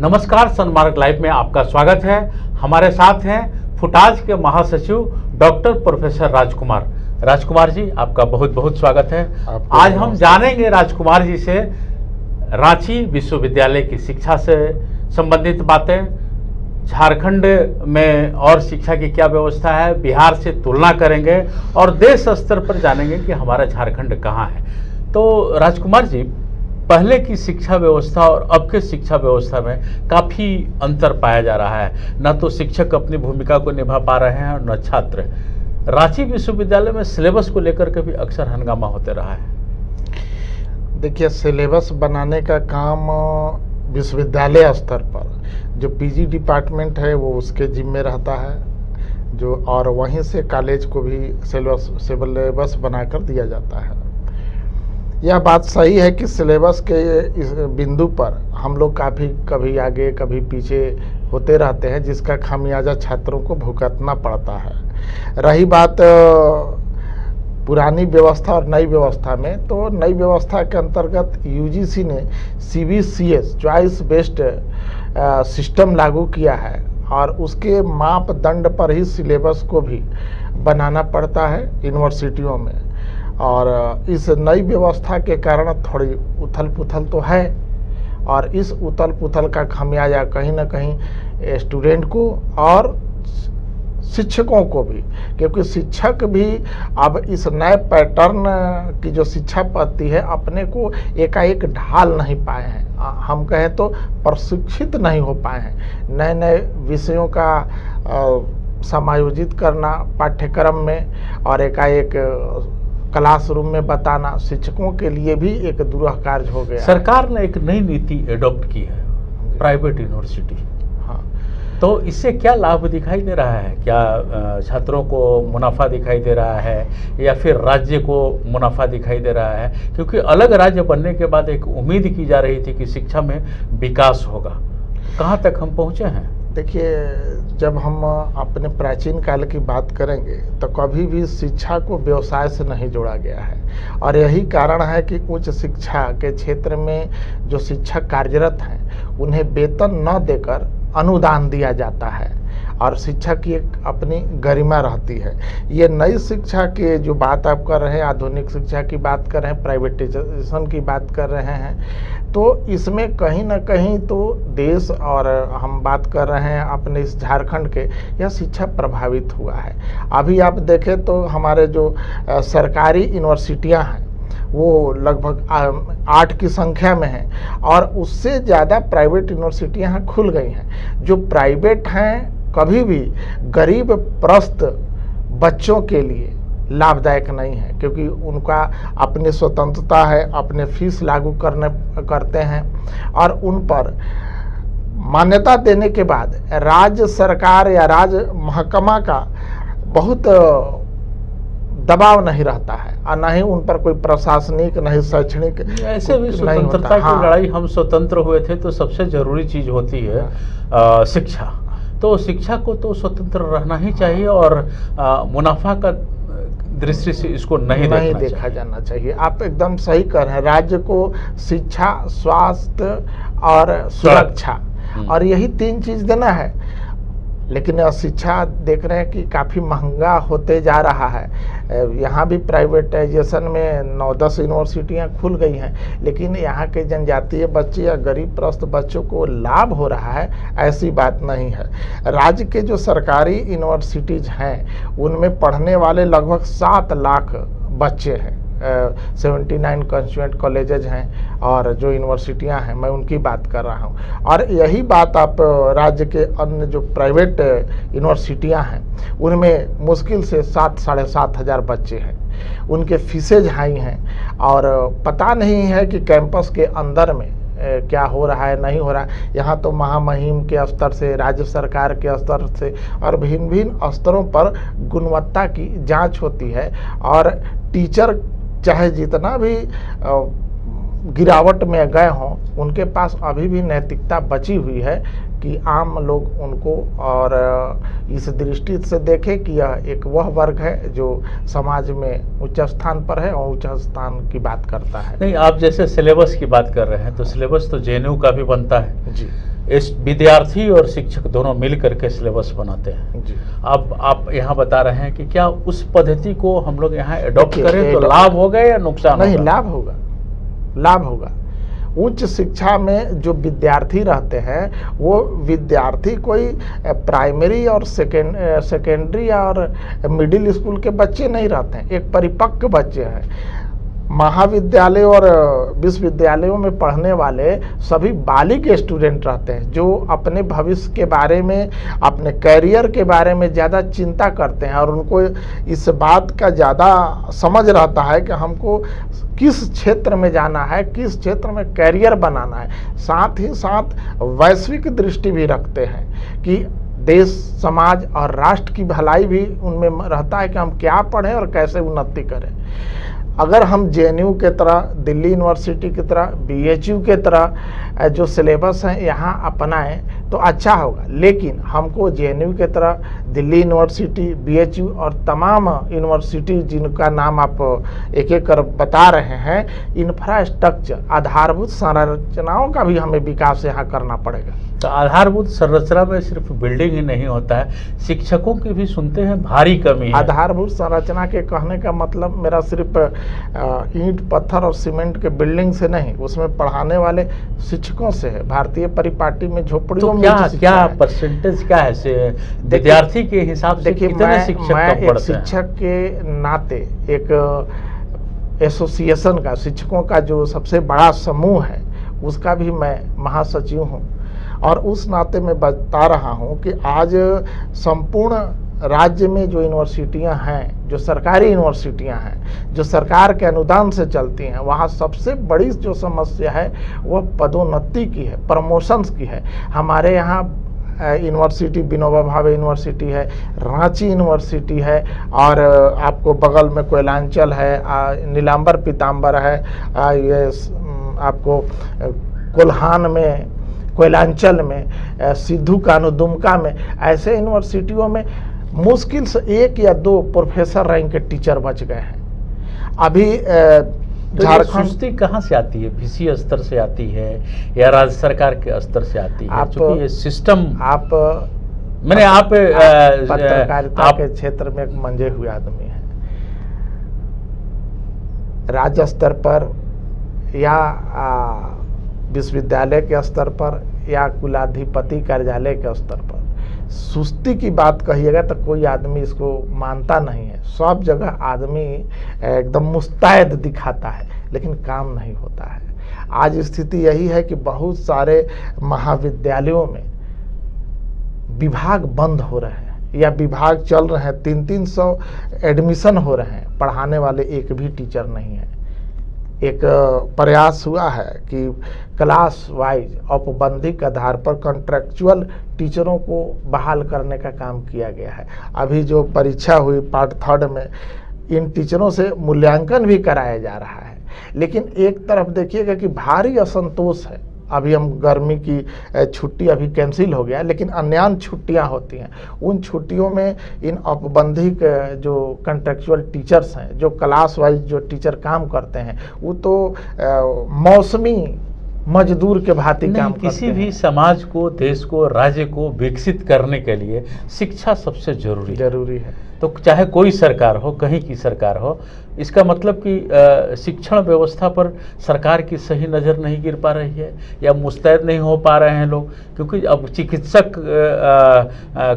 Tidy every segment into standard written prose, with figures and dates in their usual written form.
नमस्कार, सन्मार्ग लाइव में आपका स्वागत है। हमारे साथ हैं फुटाज के महासचिव डॉक्टर प्रोफेसर राजकुमार। राजकुमार जी, आपका बहुत बहुत स्वागत है। आज हम जानेंगे राजकुमार जी से रांची विश्वविद्यालय की शिक्षा से संबंधित बातें, झारखंड में और शिक्षा की क्या व्यवस्था है, बिहार से तुलना करेंगे और देश स्तर पर जानेंगे कि हमारा झारखंड कहाँ है। तो राजकुमार जी, पहले की शिक्षा व्यवस्था और अब के शिक्षा व्यवस्था में काफ़ी अंतर पाया जा रहा है। न तो शिक्षक अपनी भूमिका को निभा पा रहे हैं और न छात्र। रांची विश्वविद्यालय में सिलेबस को लेकर के भी अक्सर हंगामा होते रहा है। देखिए, सिलेबस बनाने का काम विश्वविद्यालय स्तर पर जो पीजी डिपार्टमेंट है वो उसके जिम्मे रहता है, जो और वहीं से कॉलेज को भी सिलेबस बनाकर दिया जाता है। यह बात सही है कि सिलेबस के इस बिंदु पर हम लोग काफ़ी कभी आगे कभी पीछे होते रहते हैं, जिसका खामियाजा छात्रों को भुगतना पड़ता है। रही बात पुरानी व्यवस्था और नई व्यवस्था में, तो नई व्यवस्था के अंतर्गत यूजीसी ने CBCS चॉइस बेस्ड सिस्टम लागू किया है और उसके मापदंड पर ही सिलेबस को भी बनाना पड़ता है यूनिवर्सिटियों में। और इस नई व्यवस्था के कारण थोड़ी उथल पुथल तो है, और इस उथल पुथल का खामियाजा कहीं ना कहीं स्टूडेंट को और शिक्षकों को भी, क्योंकि शिक्षक भी अब इस नए पैटर्न की जो शिक्षा पद्धति है अपने को एकाएक ढाल नहीं पाए हैं। हम कहें तो प्रशिक्षित नहीं हो पाए हैं। नए नए विषयों का समायोजित करना पाठ्यक्रम में और एकाएक क्लासरूम में बताना शिक्षकों के लिए भी एक दुरूह कार्य हो गया। सरकार ने एक नई नीति एडॉप्ट की है, प्राइवेट यूनिवर्सिटी। हाँ, तो इससे क्या लाभ दिखाई दे रहा है? क्या छात्रों को मुनाफा दिखाई दे रहा है या फिर राज्य को मुनाफा दिखाई दे रहा है? क्योंकि अलग राज्य बनने के बाद एक उम्मीद की जा रही थी कि शिक्षा में विकास होगा। कहाँ तक हम पहुँचे हैं? देखिए, जब हम अपने प्राचीन काल की बात करेंगे तो कभी भी शिक्षा को व्यवसाय से नहीं जोड़ा गया है, और यही कारण है कि उच्च शिक्षा के क्षेत्र में जो शिक्षक कार्यरत हैं उन्हें वेतन न देकर अनुदान दिया जाता है और शिक्षा की एक अपनी गरिमा रहती है। ये नई शिक्षा के जो बात आप कर रहे हैं, आधुनिक शिक्षा की बात कर रहे हैं, प्राइवेटाइजेशन की बात कर रहे हैं, तो इसमें कहीं ना कहीं तो देश और हम बात कर रहे हैं अपने इस झारखंड के, यह शिक्षा प्रभावित हुआ है। अभी आप देखें तो हमारे जो सरकारी यूनिवर्सिटियां हैं वो लगभग 8 की संख्या में हैं, और उससे ज़्यादा प्राइवेट यूनिवर्सिटियां खुल गई हैं। जो प्राइवेट हैं कभी भी गरीब प्रस्त बच्चों के लिए लाभदायक नहीं है, क्योंकि उनका अपनी स्वतंत्रता है, अपने फीस लागू करते हैं और उन पर मान्यता देने के बाद राज्य सरकार या राज्य महकमा का बहुत दबाव नहीं रहता है, और न ही उन पर कोई प्रशासनिक, नहीं शैक्षणिक। ऐसे भी स्वतंत्रता की लड़ाई, हम स्वतंत्र हुए थे तो सबसे जरूरी चीज होती है शिक्षा। तो शिक्षा को तो स्वतंत्र रहना ही चाहिए और मुनाफा का दृष्टि से इसको नहीं देखा जाना चाहिए। आप एकदम सही कर रहे हैं। राज्य को शिक्षा, स्वास्थ्य और सुरक्षा, और यही 3 चीज़ देना है। लेकिन शिक्षा देख रहे हैं कि काफ़ी महंगा होते जा रहा है। यहाँ भी प्राइवेटाइजेशन में 9-10 यूनिवर्सिटियाँ खुल गई हैं, लेकिन यहाँ के जनजातीय बच्चे या गरीब प्रस्त बच्चों को लाभ हो रहा है, ऐसी बात नहीं है। राज्य के जो सरकारी यूनिवर्सिटीज़ हैं उनमें पढ़ने वाले लगभग 7 लाख बच्चे हैं। 79 कंस्टिट्यूएंट कॉलेजेज हैं और जो यूनिवर्सिटियां हैं मैं उनकी बात कर रहा हूं। और यही बात आप राज्य के अन्य जो प्राइवेट यूनिवर्सिटियां हैं उनमें मुश्किल से 7-7.5 हज़ार बच्चे हैं। उनके फीसेज हाई हैं और पता नहीं है कि कैंपस के अंदर में क्या हो रहा है, नहीं हो रहा है। यहाँ तो महामहिम के स्तर से, राज्य सरकार के स्तर से और भिन्न भिन्न स्तरों पर गुणवत्ता की जांच होती है, और टीचर चाहे जितना भी गिरावट में गए हों उनके पास अभी भी नैतिकता बची हुई है कि आम लोग उनको और इस दृष्टि से देखें कि यह एक वह वर्ग है जो समाज में उच्च स्थान पर है और उच्च स्थान की बात करता है। नहीं, आप जैसे सिलेबस की बात कर रहे हैं तो सिलेबस तो जेएनयू का भी बनता है जी। इस विद्यार्थी और शिक्षक दोनों मिल करके सिलेबस बनाते हैं। जी। अब आप यहाँ बता रहे हैं कि क्या उस पद्धति को हम लोग यहाँ एडॉप्ट देखिए, करें तो लाभ होगा या नुकसान नहीं, होगा? लाभ होगा, लाभ होगा। उच्च शिक्षा में जो विद्यार्थी रहते हैं वो विद्यार्थी कोई प्राइमरी और सेकेंडरी और मिडिल स्कूल के बच्चे नहीं रहते हैं, एक परिपक्व बच्चे हैं। महाविद्यालय और विश्वविद्यालयों में पढ़ने वाले सभी बालिग स्टूडेंट रहते हैं जो अपने भविष्य के बारे में, अपने करियर के बारे में ज़्यादा चिंता करते हैं और उनको इस बात का ज़्यादा समझ रहता है कि हमको किस क्षेत्र में जाना है, किस क्षेत्र में करियर बनाना है। साथ ही साथ वैश्विक दृष्टि भी रखते हैं कि देश, समाज और राष्ट्र की भलाई भी उनमें रहता है कि हम क्या पढ़ें और कैसे उन्नति करें। अगर हम जेएनयू के तरह, दिल्ली यूनिवर्सिटी की तरह, बीएचयू के तरह जो सिलेबस हैं यहाँ अपनाएं तो अच्छा होगा, लेकिन हमको जेएनयू के तरह दिल्ली यूनिवर्सिटी, बीएचयू और तमाम यूनिवर्सिटी जिनका नाम आप एक एक कर बता रहे हैं, इंफ्रास्ट्रक्चर, आधारभूत संरचनाओं का भी हमें विकास यहाँ करना पड़ेगा। तो आधारभूत संरचना में सिर्फ बिल्डिंग ही नहीं होता है, शिक्षकों की भी सुनते हैं भारी कमी है। आधारभूत संरचना के कहने का मतलब मेरा सिर्फ ईंट, पत्थर और सीमेंट के बिल्डिंग से नहीं, उसमें पढ़ाने वाले शिक्षकों से है। भारतीय परिपाटी में झोपड़ियों तो में क्या परसेंटेज क्या है विद्यार्थी के हिसाब से? देखिए, कितने शिक्षक कम एक पढ़ते हैं? शिक्षक के नाते एक एसोसिएशन का, शिक्षकों का जो सबसे बड़ा समूह है उसका भी मैं महासचिव हूँ और उस नाते मैं बता रहा हूँ कि आज संपूर्ण राज्य में जो यूनिवर्सिटियां हैं, जो सरकारी यूनिवर्सिटियां हैं, जो सरकार के अनुदान से चलती हैं, वहाँ सबसे बड़ी जो समस्या है वह पदोन्नति की है, प्रमोशंस की है। हमारे यहाँ यूनिवर्सिटी विनोबा भावे यूनिवर्सिटी है, रांची यूनिवर्सिटी है और आपको बगल में कोयलांचल है, नीलांबर पीताम्बर है, ये आपको कोल्हान में, कोयलांचल में, सिद्धू कान्हू दुमका में, ऐसे यूनिवर्सिटियों में मुश्किल से 1 या 2 प्रोफेसर रैंक के टीचर बच गए हैं। अभी तो झारखंड कहाँ से आती है? वीसी स्तर से आती है या राज्य सरकार के स्तर से आती है? क्योंकि ये सिस्टम पत्रकारिता के क्षेत्र में एक मंजे हुए आदमी है। राज्य स्तर पर या विश्वविद्यालय के स्तर पर या कुलाधिपति कार्यालय के स्तर पर सुस्ती की बात कहिएगा तो कोई आदमी इसको मानता नहीं है। सब जगह आदमी एकदम मुस्तैद दिखाता है लेकिन काम नहीं होता है। आज स्थिति यही है कि बहुत सारे महाविद्यालयों में विभाग बंद हो रहे हैं या विभाग चल रहे हैं, 300-300 एडमिशन हो रहे हैं, पढ़ाने वाले एक भी टीचर नहीं है। एक प्रयास हुआ है कि क्लास वाइज औपबंधिक आधार पर कॉन्ट्रैक्चुअल टीचरों को बहाल करने का काम किया गया है। अभी जो परीक्षा हुई पार्ट 3 में इन टीचरों से मूल्यांकन भी कराया जा रहा है, लेकिन एक तरफ देखिएगा कि भारी असंतोष है। अभी हम गर्मी की छुट्टी अभी कैंसिल हो गया, लेकिन अन्य छुट्टियां होती हैं। उन छुट्टियों में इन औपबंधिक जो कॉन्ट्रैक्चुअल टीचर्स हैं, जो क्लास वाइज जो टीचर काम करते हैं, वो तो मौसमी मजदूर के भांति काम करते हैं। किसी भी समाज को, देश को, राज्य को विकसित करने के लिए शिक्षा सबसे जरूरी है। तो चाहे कोई सरकार हो, कहीं की सरकार हो, इसका मतलब कि शिक्षण व्यवस्था पर सरकार की सही नज़र नहीं गिर पा रही है या मुस्तैद नहीं हो पा रहे हैं लोग। क्योंकि अब चिकित्सक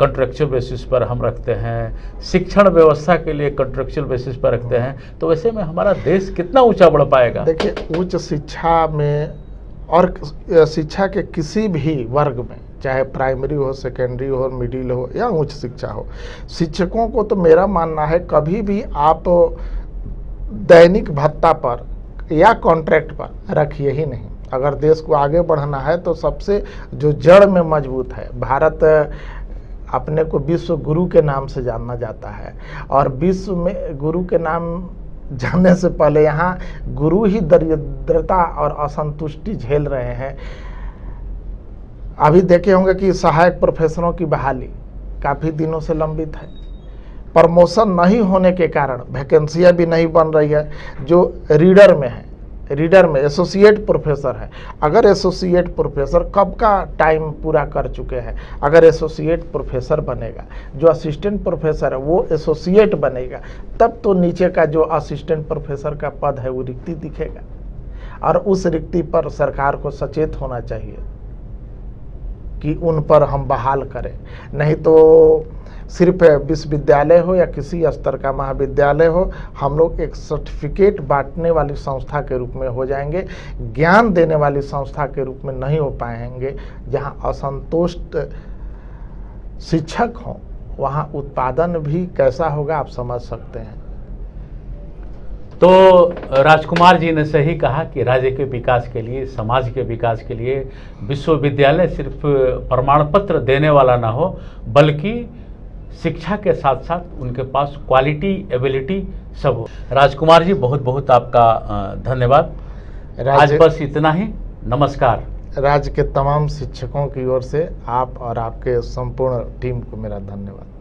कॉन्ट्रैक्चुअल बेसिस पर हम रखते हैं, शिक्षण व्यवस्था के लिए कॉन्ट्रैक्चुअल बेसिस पर रखते हैं, तो वैसे में हमारा देश कितना ऊंचा बढ़ पाएगा? देखिए, उच्च शिक्षा में और शिक्षा के किसी भी वर्ग में, चाहे प्राइमरी हो, सेकेंडरी हो, मिडिल हो या उच्च शिक्षा हो, शिक्षकों को तो मेरा मानना है कभी भी आप दैनिक भत्ता पर या कॉन्ट्रैक्ट पर रखिए ही नहीं। अगर देश को आगे बढ़ना है तो सबसे जो जड़ में मजबूत है, भारत अपने को विश्व गुरु के नाम से जाना जाता है और विश्व में गुरु के नाम जानने से पहले यहाँ गुरु ही दरिद्रता और असंतुष्टि झेल रहे हैं। अभी देखे होंगे कि सहायक प्रोफेसरों की बहाली काफ़ी दिनों से लंबित है। प्रमोशन नहीं होने के कारण वैकेंसियाँ भी नहीं बन रही है। जो रीडर में है, रीडर में एसोसिएट प्रोफेसर है। अगर एसोसिएट प्रोफेसर कब का टाइम पूरा कर चुके हैं, अगर एसोसिएट प्रोफेसर बनेगा, जो असिस्टेंट प्रोफेसर है वो एसोसिएट बनेगा, तब तो नीचे का जो असिस्टेंट प्रोफेसर का पद है वो रिक्ति दिखेगा, और उस रिक्ति पर सरकार को सचेत होना चाहिए कि उन पर हम बहाल करें। नहीं तो सिर्फ विश्वविद्यालय हो या किसी स्तर का महाविद्यालय हो, हम लोग एक सर्टिफिकेट बांटने वाली संस्था के रूप में हो जाएंगे, ज्ञान देने वाली संस्था के रूप में नहीं हो पाएंगे। जहां असंतुष्ट शिक्षक हों वहां उत्पादन भी कैसा होगा आप समझ सकते हैं। तो राजकुमार जी ने सही कहा कि राज्य के विकास के लिए, समाज के विकास के लिए विश्वविद्यालय सिर्फ प्रमाण पत्र देने वाला ना हो, बल्कि शिक्षा के साथ साथ उनके पास क्वालिटी, एबिलिटी सब हो। राजकुमार जी बहुत बहुत आपका धन्यवाद। आज बस इतना ही, नमस्कार। राज्य के तमाम शिक्षकों की ओर से आप और आपके संपूर्ण टीम को मेरा धन्यवाद।